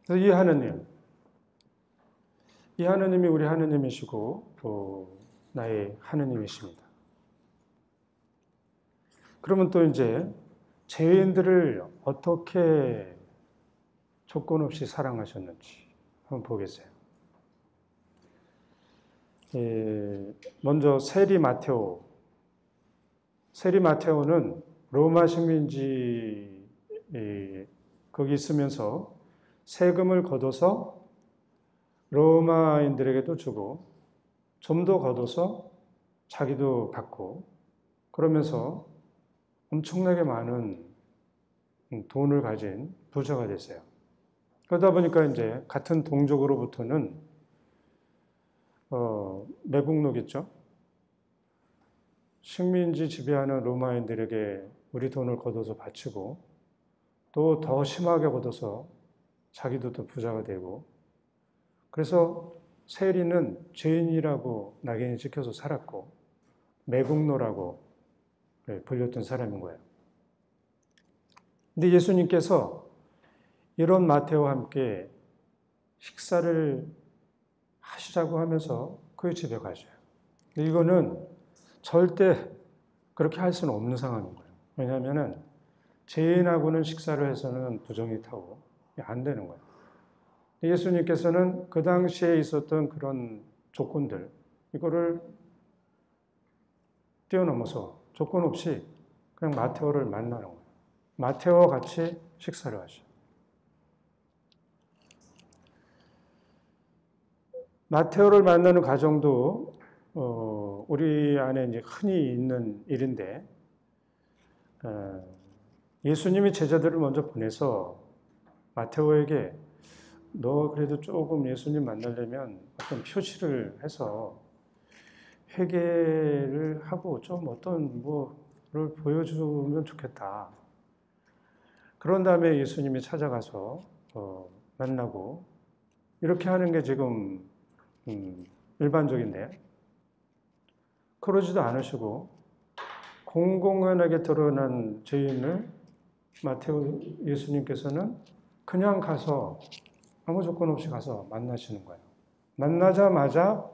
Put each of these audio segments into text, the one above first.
그래서 이 하느님이 우리 하느님이시고 또 나의 하느님이십니다. 그러면 또 이제 죄인들을 어떻게 조건 없이 사랑하셨는지 한번 보겠어요. 먼저 세리 마테오는 로마 식민지 거기 있으면서 세금을 걷어서 로마인들에게도 주고 좀 더 걷어서 자기도 받고 그러면서 엄청나게 많은 돈을 가진 부자가 됐어요. 그러다 보니까 이제 같은 동족으로부터는 매국노겠죠. 식민지 지배하는 로마인들에게 우리 돈을 걷어서 바치고 또 더 심하게 걷어서 자기도 또 부자가 되고 그래서 세리는 죄인이라고 낙인이 찍혀서 살았고 매국노라고 불렸던 사람인 거예요. 근데 예수님께서 이런 마태와 함께 식사를 하시자고 하면서 그 집에 가셔요. 이거는 절대 그렇게 할 수는 없는 상황인 거예요. 왜냐하면 죄인하고는 식사를 해서는 부정이 타고 안 되는 거예요. 예수님께서는 그 당시에 있었던 그런 조건들, 이거를 뛰어넘어서 조건 없이 그냥 마테오를 만나는 거예요. 마테오와 같이 식사를 하셔요. 마테오를 만나는 과정도 우리 안에 이제 흔히 있는 일인데 예수님이 제자들을 먼저 보내서 마테오에게 너 그래도 조금 예수님 만나려면 어떤 표시를 해서 회개를 하고 좀 어떤 뭐를 보여주면 좋겠다. 그런 다음에 예수님이 찾아가서 만나고 이렇게 하는 게 지금 일반적인데 그러지도 않으시고 공공연하게 드러난 죄인을 마테오 예수님께서는 그냥 가서 아무 조건 없이 가서 만나시는 거예요. 만나자마자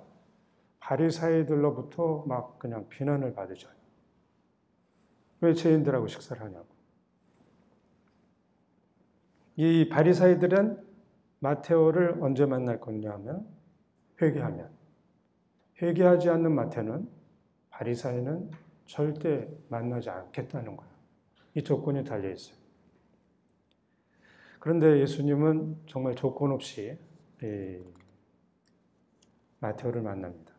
바리사이들로부터 막 그냥 비난을 받으셔요. 왜 죄인들하고 식사를 하냐고. 이 바리사이들은 마테오를 언제 만날 거냐 하면 회개하면. 회개하지 않는 마테는 바리사이는 절대 만나지 않겠다는 거예요. 이 조건이 달려 있어요. 그런데 예수님은 정말 조건 없이 마테오를 만납니다.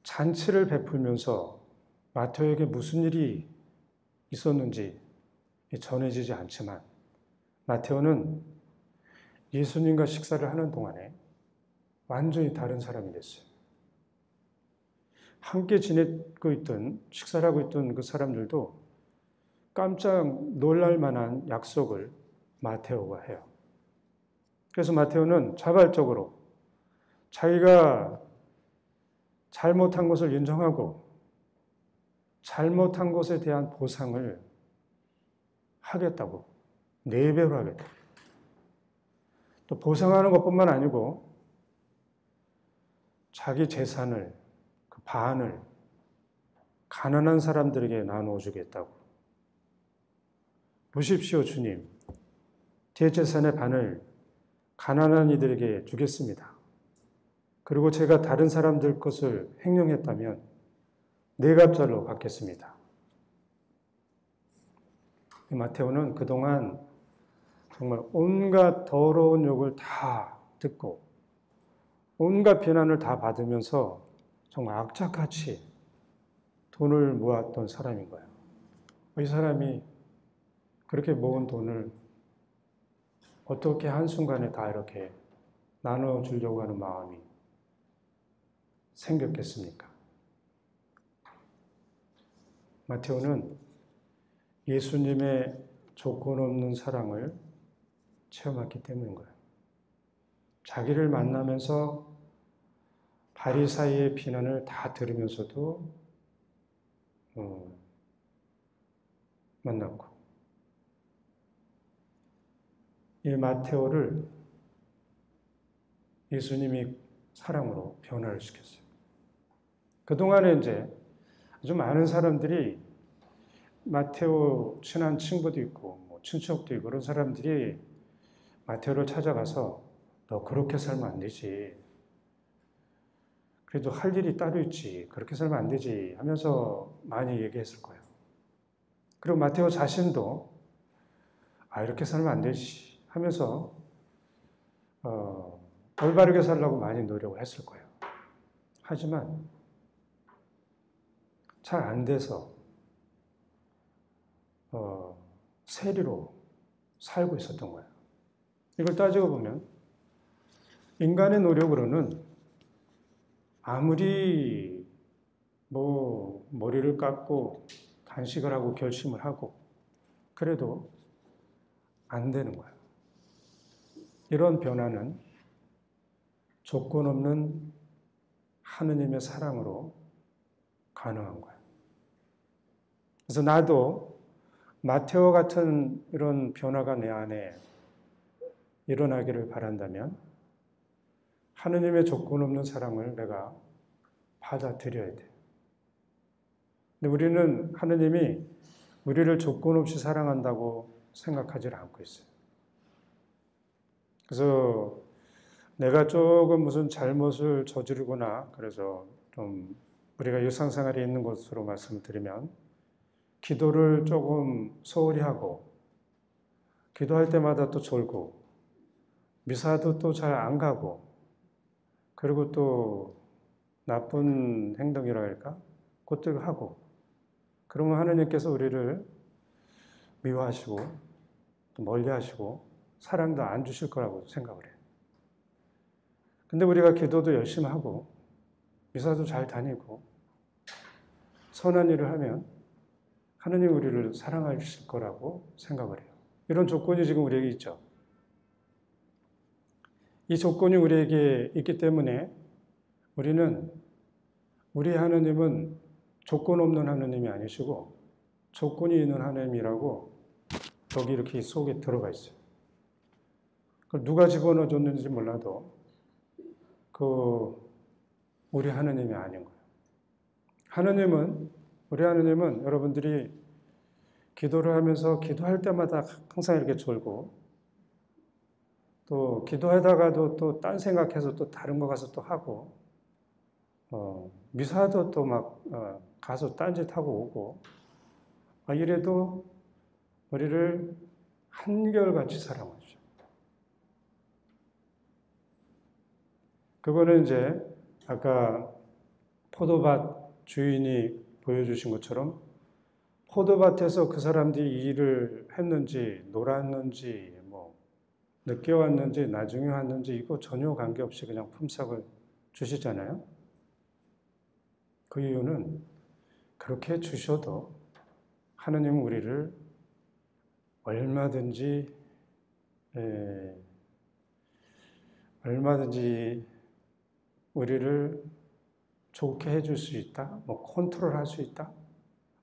잔치를 베풀면서 마테오에게 무슨 일이 있었는지 전해지지 않지만 마테오는 예수님과 식사를 하는 동안에 완전히 다른 사람이 됐어요. 함께 지내고 있던, 식사를 하고 있던 그 사람들도 깜짝 놀랄 만한 약속을 마테오가 해요. 그래서 마테오는 자발적으로 자기가 잘못한 것을 인정하고 잘못한 것에 대한 보상을 하겠다고, 4배로 하겠다고. 또 보상하는 것뿐만 아니고 자기 재산을, 그 반을 가난한 사람들에게 나누어 주겠다고. 보십시오, 주님. 제 재산의 반을 가난한 이들에게 주겠습니다. 그리고 제가 다른 사람들 것을 횡령했다면 4갑절로 갚겠습니다. 마테오는 그동안 정말 온갖 더러운 욕을 다 듣고 온갖 비난을 다 받으면서 정말 악착같이 돈을 모았던 사람인 거예요. 이 사람이 그렇게 모은 돈을 어떻게 한순간에 다 이렇게 나눠주려고 하는 마음이 생겼겠습니까? 마테오는 예수님의 조건 없는 사랑을 체험했기 때문인 거예요. 자기를 만나면서 바리사이의 비난을 다 들으면서도 만났고 이 마테오를 예수님이 사랑으로 변화를 시켰어요. 그동안에 이제 아주 많은 사람들이 마테오 친한 친구도 있고 뭐 친척도 있고 그런 사람들이 마테오를 찾아가서 너 그렇게 살면 안 되지. 그래도 할 일이 따로 있지. 그렇게 살면 안 되지 하면서 많이 얘기했을 거예요. 그리고 마테오 자신도 이렇게 살면 안 되지 하면서 올바르게 살려고 많이 노력을 했을 거예요. 하지만 잘 안 돼서 세리로 살고 있었던 거예요. 이걸 따지고 보면 인간의 노력으로는 아무리 뭐 머리를 깎고 단식을 하고 결심을 하고 그래도 안 되는 거예요. 이런 변화는 조건 없는 하느님의 사랑으로 가능한 거예요. 그래서 나도 마테오 같은 이런 변화가 내 안에 일어나기를 바란다면 하느님의 조건 없는 사랑을 내가 받아들여야 돼. 근데 우리는 하느님이 우리를 조건 없이 사랑한다고 생각하지 않고 있어요. 그래서 내가 조금 무슨 잘못을 저지르거나 그래서 좀 우리가 일상생활에 있는 것으로 말씀을 드리면 기도를 조금 소홀히 하고 기도할 때마다 또 졸고 미사도 또 잘 안 가고 그리고 또 나쁜 행동이라 할까? 그것들을 하고 그러면 하느님께서 우리를 미워하시고 또 멀리하시고 사랑도 안 주실 거라고 생각을 해요. 근데 우리가 기도도 열심히 하고 미사도 잘 다니고 선한 일을 하면 하느님 우리를 사랑하실 거라고 생각을 해요. 이런 조건이 지금 우리에게 있죠. 이 조건이 우리에게 있기 때문에 우리는 우리 하느님은 조건 없는 하느님이 아니시고 조건이 있는 하느님이라고 여기 이렇게 속에 들어가 있어요. 그걸 누가 집어넣어 줬는지 몰라도 우리 하느님이 아닌 거예요. 우리 하느님은 여러분들이 기도를 하면서 기도할 때마다 항상 이렇게 졸고 또 기도하다가도 또 딴 생각해서 또 다른 거 가서 또 하고 미사도 또 막 가서 딴짓하고 오고 이래도 우리를 한결같이 사랑하죠. 그거는 이제 아까 포도밭 주인이 보여주신 것처럼 포도밭에서 그 사람들이 일을 했는지 놀았는지 뭐 늦게 왔는지 나중에 왔는지 이거 전혀 관계없이 그냥 품삯을 주시잖아요. 그 이유는 그렇게 주셔도 하느님은 우리를 얼마든지 우리를 좋게 해줄 수 있다, 뭐 컨트롤할 수 있다,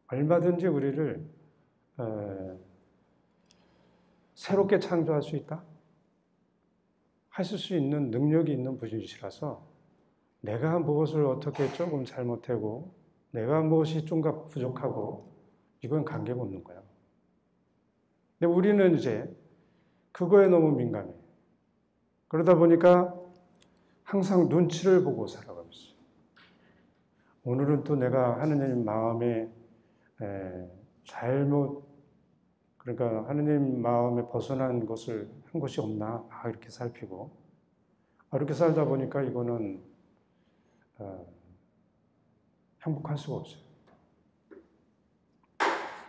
얼마든지 우리를 새롭게 창조할 수 있다, 하실 수 있는 능력이 있는 분이시라서 내가 무엇을 어떻게 조금 잘못하고 내가 무엇이 좀 부족하고 이건 관계가 없는 거예요. 근데 우리는 이제 그거에 너무 민감해. 그러다 보니까 항상 눈치를 보고 살아가고 있어요. 오늘은 또 내가 하느님 마음에 그러니까 하느님 마음에 벗어난 것을 한 것이 없나 이렇게 살피고 이렇게 살다 보니까 이거는 행복할 수가 없어요.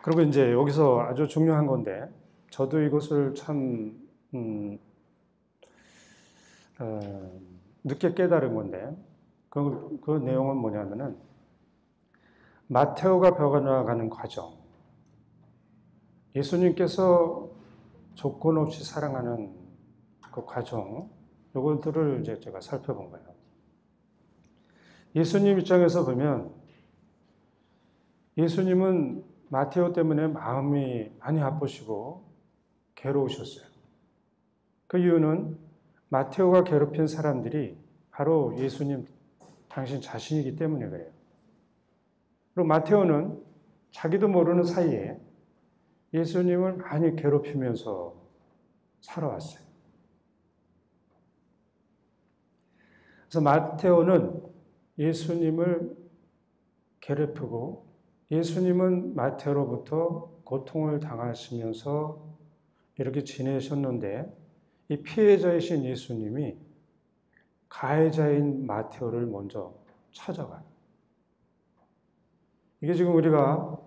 그리고 이제 여기서 아주 중요한 건데 저도 이것을 참 늦게 깨달은 건데 그 내용은 뭐냐면은 마테오가 변화가는 과정, 예수님께서 조건 없이 사랑하는 그 과정, 이것들을 이제 제가 살펴본 거예요. 예수님 입장에서 보면 예수님은 마테오 때문에 마음이 많이 아프시고 괴로우셨어요. 그 이유는 마테오가 괴롭힌 사람들이 바로 예수님 당신 자신이기 때문에 그래요. 그리고 마테오는 자기도 모르는 사이에 예수님을 많이 괴롭히면서 살아왔어요. 그래서 마테오는 예수님을 괴롭히고 예수님은 마테오로부터 고통을 당하시면서 이렇게 지내셨는데 이 피해자이신 예수님이 가해자인 마테오를 먼저 찾아가요. 이게 지금 우리가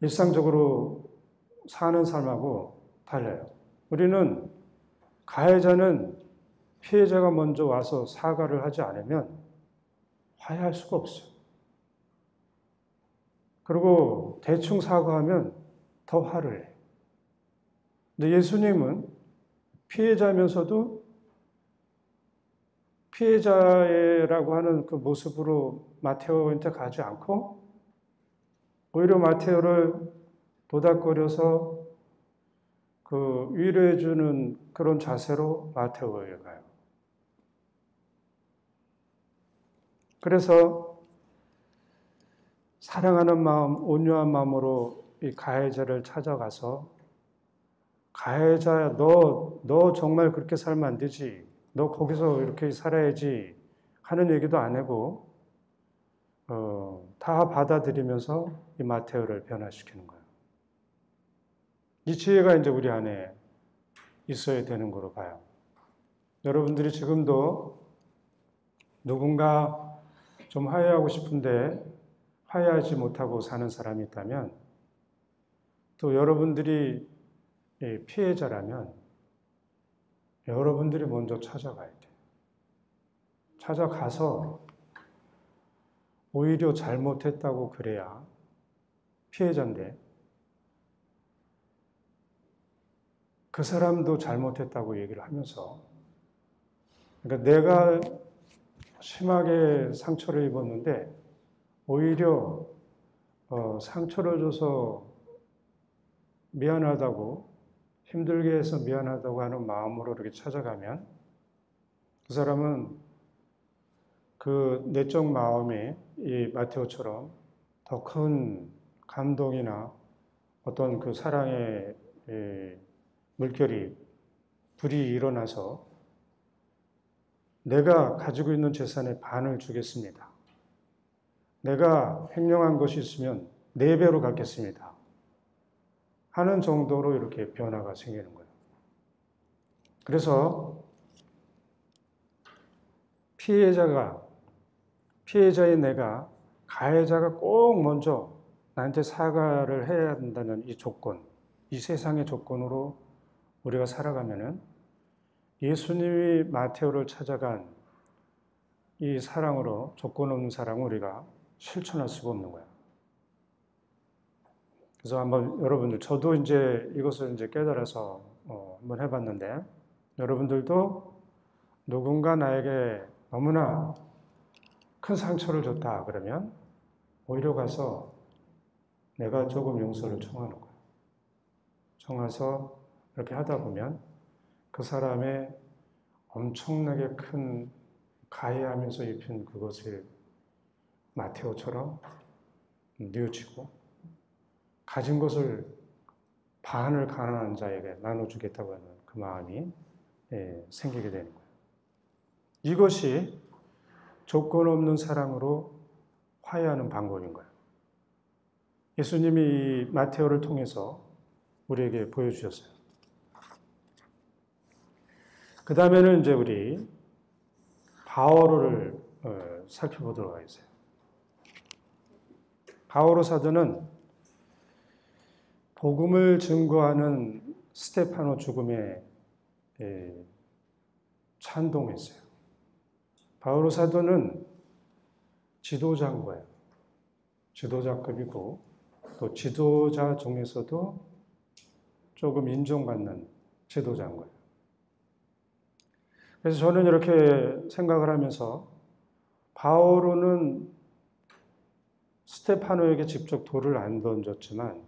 일상적으로 사는 삶하고 달라요. 우리는 가해자는 피해자가 먼저 와서 사과를 하지 않으면 화해할 수가 없어요. 그리고 대충 사과하면 더 화를 해요. 근데 예수님은 피해자면서도 피해자라고 하는 그 모습으로 마테오한테 가지 않고 오히려 마테오를 도닥거려서 그 위로해주는 그런 자세로 마테오에 가요. 그래서 사랑하는 마음, 온유한 마음으로 이 가해자를 찾아가서 가해자야, 너 정말 그렇게 살면 안 되지. 너 거기서 이렇게 살아야지 하는 얘기도 안 하고 다 받아들이면서 이 마테오를 변화시키는 거예요. 이 지혜가 이제 우리 안에 있어야 되는 거로 봐요. 여러분들이 지금도 누군가 좀 화해하고 싶은데 화해하지 못하고 사는 사람이 있다면 또 여러분들이 피해자라면 여러분들이 먼저 찾아가야 돼요. 찾아가서 오히려 잘못했다고 그래야 피해자인데 그 사람도 잘못했다고 얘기를 하면서 그러니까 내가 심하게 상처를 입었는데 오히려 상처를 줘서 미안하다고 힘들게 해서 미안하다고 하는 마음으로 이렇게 찾아가면 그 사람은 그 내적 마음이 이 마테오처럼 더 큰 감동이나 어떤 그 사랑의 물결이 불이 일어나서 내가 가지고 있는 재산의 반을 주겠습니다. 내가 횡령한 것이 있으면 4배로 갚겠습니다. 하는 정도로 이렇게 변화가 생기는 거예요. 그래서 피해자인 내가 가해자가 꼭 먼저 나한테 사과를 해야 한다는 이 조건, 이 세상의 조건으로 우리가 살아가면은 예수님이 마테오를 찾아간 이 사랑으로 조건 없는 사랑을 우리가 실천할 수가 없는 거예요. 그래서 한번 여러분들, 저도 이제 이것을 이제 깨달아서 한번 해봤는데, 여러분들도 누군가 나에게 너무나 큰 상처를 줬다 그러면 오히려 가서 내가 조금 용서를 청하는 거예요. 청해서 이렇게 하다 보면 그 사람의 엄청나게 큰 가해하면서 입힌 그것을 마테오처럼 뉘우치고 가진 것을 반을 가난한 자에게 나눠주겠다고 하는 그 마음이 생기게 되는 거예요. 이것이 조건 없는 사랑으로 화해하는 방법인 거예요. 예수님이 이 마테오를 통해서 우리에게 보여주셨어요. 그 다음에는 이제 우리 바오로를 살펴보도록 하겠어요. 바오로 사도는 복음을 증거하는 스테파노 죽음에 찬동했어요. 바오로 사도는 지도자인 거예요. 지도자급이고 또 지도자 중에서도 조금 인정받는 지도자인 거예요. 그래서 저는 이렇게 생각을 하면서 바오로는 스테파노에게 직접 돌을 안 던졌지만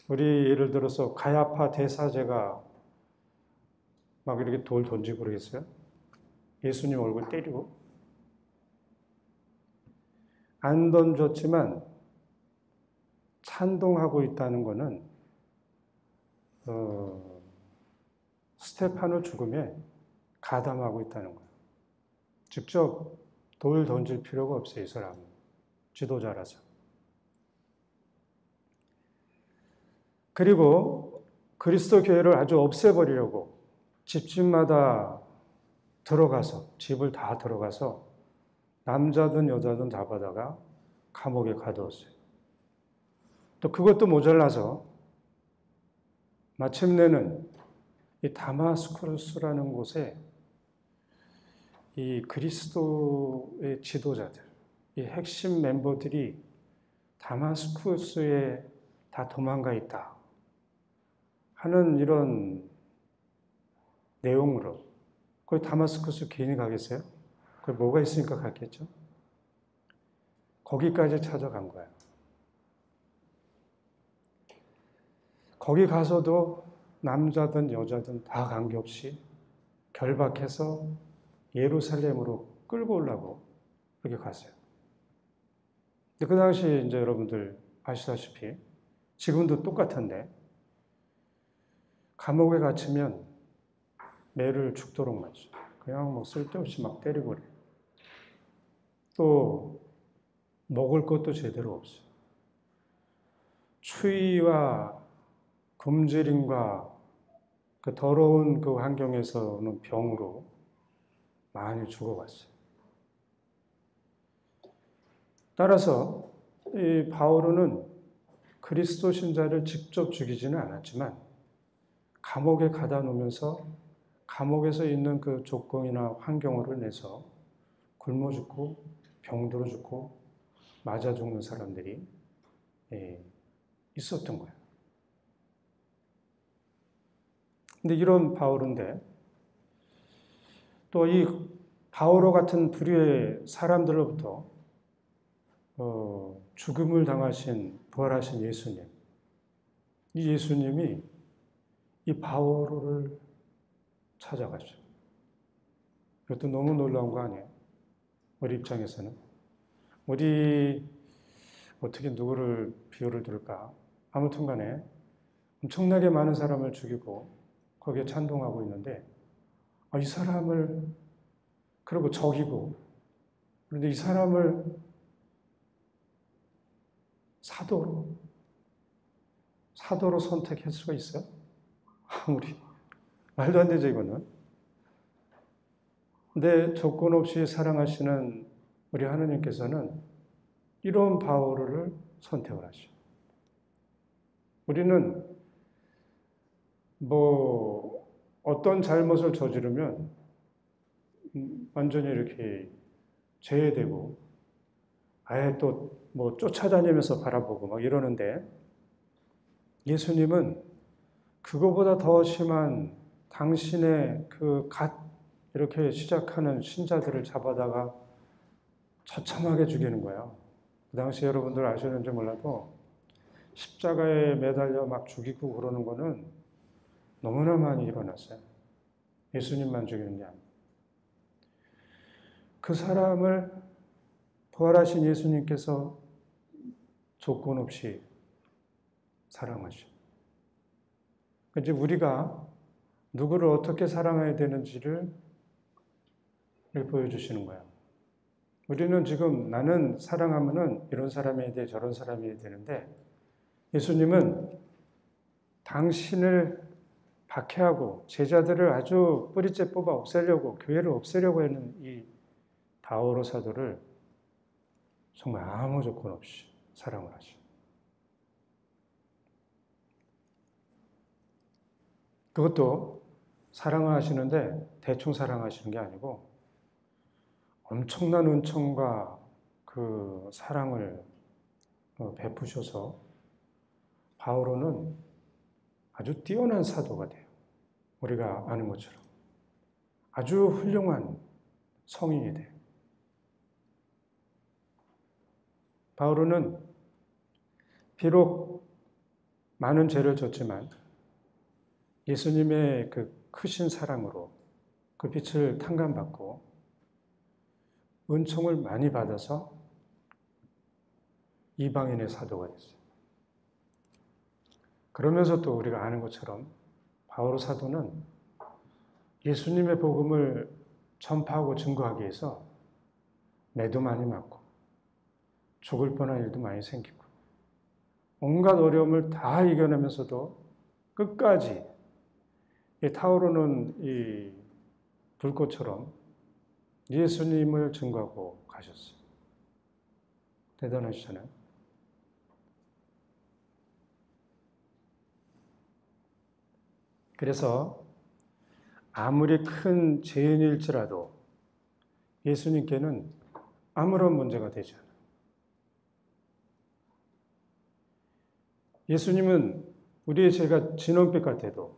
우리 예를 들어서 가야파 대사제가 막 이렇게 돌 던지고 그러겠어요? 예수님 얼굴 때리고? 안 던졌지만 찬동하고 있다는 것은 스테파노 죽음에 가담하고 있다는 거예요. 직접 돌 던질 필요가 없어요, 이 사람은. 지도자라서. 그리고 그리스도 교회를 아주 없애버리려고 집집마다 들어가서, 집을 다 들어가서 남자든 여자든 잡아다가 감옥에 가두었어요. 또 그것도 모자라서 마침내는 이 다마스쿠스라는 곳에 이 그리스도의 지도자들, 이 핵심 멤버들이 다마스쿠스에 다 도망가 있다 하는 이런 내용으로, 거기 다마스쿠스 괜히 가겠어요? 거기 뭐가 있으니까 갔겠죠? 거기까지 찾아간 거예요. 거기 가서도 남자든 여자든 다 관계없이 결박해서 예루살렘으로 끌고 오려고 그렇게 갔어요. 근데 그 당시 이제 여러분들 아시다시피 지금도 똑같은데 감옥에 갇히면 매를 죽도록 맞죠. 그냥 뭐 쓸데없이 막 때리고 그래. 또 먹을 것도 제대로 없어요. 추위와 굶주림과 그 더러운 그 환경에서 오는 병으로 많이 죽어갔어요. 따라서 이 바오로는 그리스도 신자를 직접 죽이지는 않았지만 감옥에 가다 놓으면서 감옥에서 있는 그 조건이나 환경으로 인해서 굶어 죽고 병들어 죽고 맞아 죽는 사람들이 있었던 거예요. 근데 이런 바오로인데 또 이 바오로 같은 부류의 사람들로부터 죽음을 당하신 부활하신 예수님, 이 예수님이 이 바오로를 찾아가죠. 이것도 너무 놀라운 거 아니에요? 우리 입장에서는. 우리 어떻게 누구를 비유를 들을까? 아무튼 간에 엄청나게 많은 사람을 죽이고 거기에 찬동하고 있는데 이 사람을 그리고 적이고 그런데 이 사람을 사도로 선택할 수가 있어요? 아무리 말도 안 되죠, 이거는. 근데 조건 없이 사랑하시는 우리 하느님께서는 이런 바오로를 선택을 하죠. 우리는 뭐 어떤 잘못을 저지르면 완전히 이렇게 제외되고 아예 또 뭐 쫓아다니면서 바라보고 막 이러는데 예수님은 그거보다 더 심한 당신의 그 이렇게 시작하는 신자들을 잡아다가 처참하게 죽이는 거예요. 그 당시 여러분들 아시는지 몰라도 십자가에 매달려 막 죽이고 그러는 거는 너무나 많이 일어났어요. 예수님만 죽이는 게 아니에요. 그 사람을 부활하신 예수님께서 조건 없이 사랑하셔. 이제 우리가 누구를 어떻게 사랑해야 되는지를 보여주시는 거예요. 우리는 지금 나는 사랑하면은 이런 사람이어야 돼, 저런 사람이어야 되는데 예수님은 당신을 박해하고 제자들을 아주 뿌리째 뽑아 없애려고 교회를 없애려고 하는 이 바오로 사도를 정말 아무 조건 없이 사랑을 하셔. 그것도 사랑하시는데 대충 사랑하시는 게 아니고 엄청난 은총과 그 사랑을 베푸셔서 바오로는 아주 뛰어난 사도가 돼요. 우리가 아는 것처럼. 아주 훌륭한 성인이 돼요. 바오로는 비록 많은 죄를 졌지만 예수님의 그 크신 사랑으로 그 빛을 탕감받고 은총을 많이 받아서 이방인의 사도가 됐어요. 그러면서 또 우리가 아는 것처럼 바오로 사도는 예수님의 복음을 전파하고 증거하기 위해서 매도 많이 맞고 죽을 뻔한 일도 많이 생기고 온갖 어려움을 다 이겨내면서도 끝까지 이 타오르는 이 불꽃처럼 예수님을 증거하고 가셨어요. 대단하시잖아요. 그래서 아무리 큰 죄인일지라도 예수님께는 아무런 문제가 되지 않아요. 예수님은 우리의 죄가 진홍빛 같아도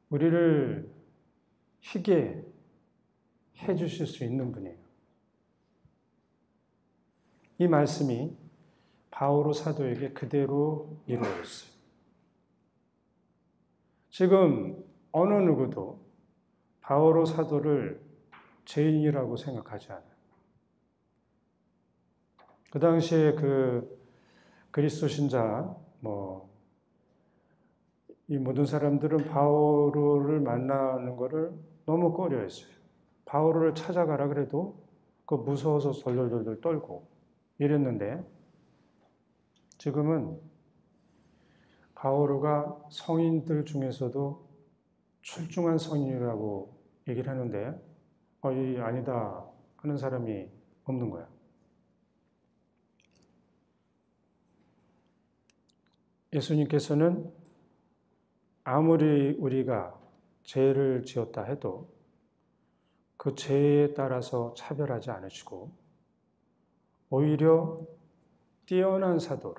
우리를 희게 해주실 수 있는 분이에요. 이 말씀이 바오로 사도에게 그대로 이루어졌어요. 지금 어느 누구도 바오로 사도를 죄인이라고 생각하지 않아요. 그 당시에 그 그리스도 신자, 이 모든 사람들은 바오로를 만나는 것을 너무 꺼려했어요. 바오로를 찾아가라 그래도 그 무서워서 덜덜덜 떨고 이랬는데 지금은 바오로가 성인들 중에서도 출중한 성인이라고 얘기를 하는데 이 아니다 하는 사람이 없는 거야. 예수님께서는 아무리 우리가 죄를 지었다 해도 그 죄에 따라서 차별하지 않으시고 오히려 뛰어난 사도로,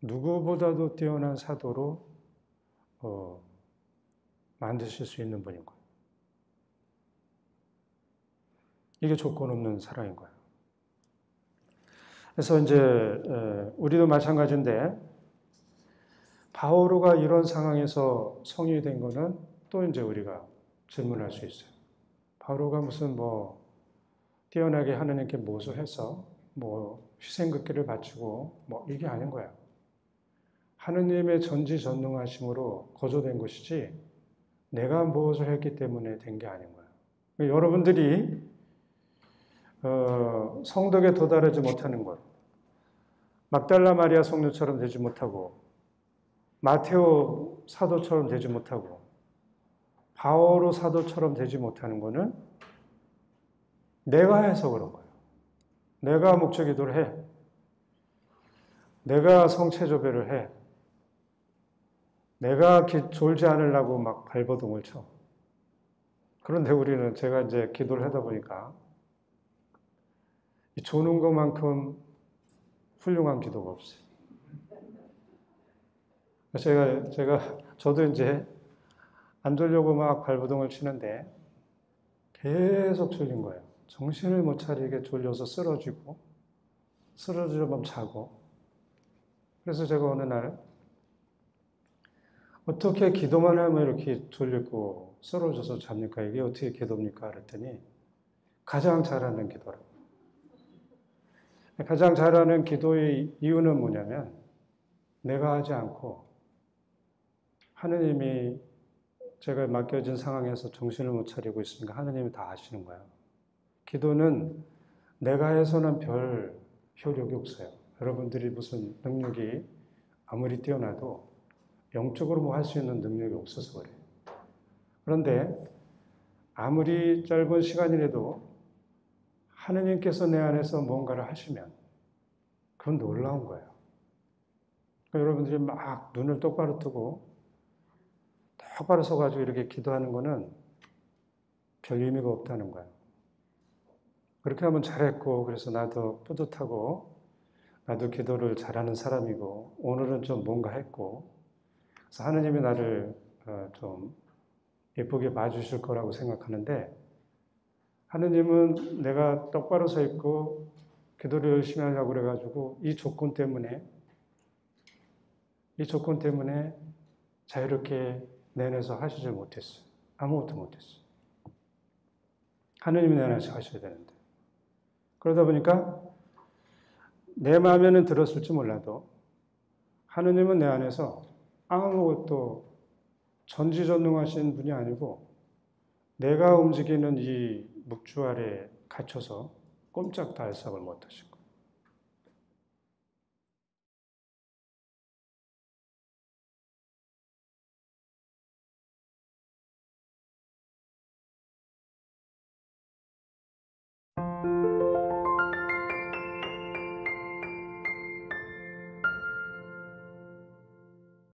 누구보다도 뛰어난 사도로 만드실 수 있는 분인 거예요. 이게 조건 없는 사랑인 거예요. 그래서 이제 우리도 마찬가지인데 바오로가 이런 상황에서 성인이 된 거는 또 이제 우리가 질문할 수 있어요. 바오로가 무슨 뛰어나게 하느님께 무엇을 해서 희생극기를 바치고 이게 아닌 거야. 하느님의 전지전능하심으로 거저된 것이지 내가 무엇을 했기 때문에 된 게 아닌 거야. 여러분들이 성덕에 도달하지 못하는 것, 막달라 마리아 성녀처럼 되지 못하고 마테오 사도처럼 되지 못하고 바오로 사도처럼 되지 못하는 것은 내가 해서 그런 거예요. 내가 목적기도를 해. 내가 성체조배를 해. 내가 졸지 않으려고 막 발버둥을 쳐. 그런데 우리는 제가 이제 기도를 하다 보니까 조는 것만큼 훌륭한 기도가 없어요. 저도 이제 안 졸려고 막 발버둥을 치는데 계속 졸린 거예요. 정신을 못 차리게 졸려서 쓰러지면 자고. 그래서 제가 어느 날 어떻게 기도만 하면 이렇게 졸리고 쓰러져서 잡니까? 이게 어떻게 기도입니까? 그랬더니 가장 잘하는 기도라고. 가장 잘하는 기도의 이유는 뭐냐면 내가 하지 않고 하느님이 제가 맡겨진 상황에서 정신을 못 차리고 있으니까 하느님이 다 아시는 거예요. 기도는 내가 해서는 별 효력이 없어요. 여러분들이 무슨 능력이 아무리 뛰어나도 영적으로 할 수 있는 능력이 없어서 그래요. 그런데 아무리 짧은 시간이라도 하느님께서 내 안에서 뭔가를 하시면 그건 놀라운 거예요. 그러니까 여러분들이 막 눈을 똑바로 뜨고 똑바로 서가지고 이렇게 기도하는 거는 별 의미가 없다는 거예요. 그렇게 하면 잘했고, 그래서 나도 뿌듯하고, 나도 기도를 잘하는 사람이고, 오늘은 좀 뭔가 했고, 그래서 하느님이 나를 좀 예쁘게 봐주실 거라고 생각하는데, 하느님은 내가 똑바로 서 있고, 기도를 열심히 하려고 그래가지고, 이 조건 때문에 이 조건 때문에 자유롭게 내 안에서 하시질 못했어요. 아무것도 못했어요. 하느님이 내 안에서 하셔야 되는데. 그러다 보니까 내 마음에는 들었을지 몰라도 하느님은 내 안에서 아무것도 전지전능하신 분이 아니고 내가 움직이는 이 묵주 아래 갇혀서 꼼짝도 할 생각을 못 하시고